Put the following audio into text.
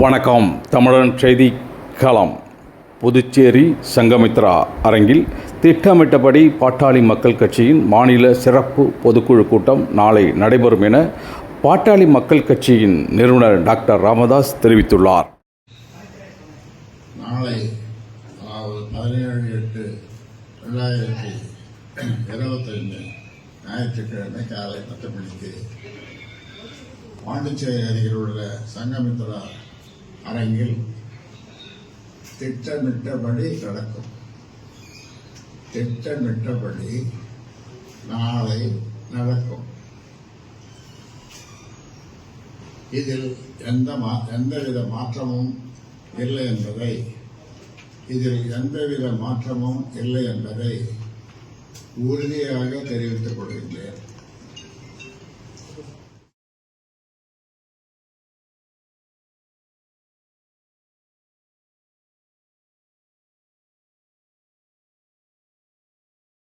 வணக்கம். தமிழன் செய்தி களம். புதுச்சேரி சங்கமித்ரா அரங்கில் திட்டமிட்டபடி பாட்டாளி மக்கள் கட்சியின் மாநில சிறப்பு பொதுக்குழு கூட்டம் நாளை நடைபெறும் என பாட்டாளி மக்கள் கட்சியின் நிறுவனர் டாக்டர் ராமதாஸ் தெரிவித்துள்ளார். நாளை 17/8/2025 ஞாயிற்றுக்கிழமை காலை 10 மணிக்கு பாண்டிச்சேரி அருகில் உள்ள சங்கமித்ரா அரங்கில் திட்டமிட்டபடி நடக்கும். திட்டமிட்டபடி நாளை நடக்கும். இதில் எந்தவித மாற்றமும் இல்லை என்பதை உறுதியாக தெரிவித்துக் கொள்கின்றேன்.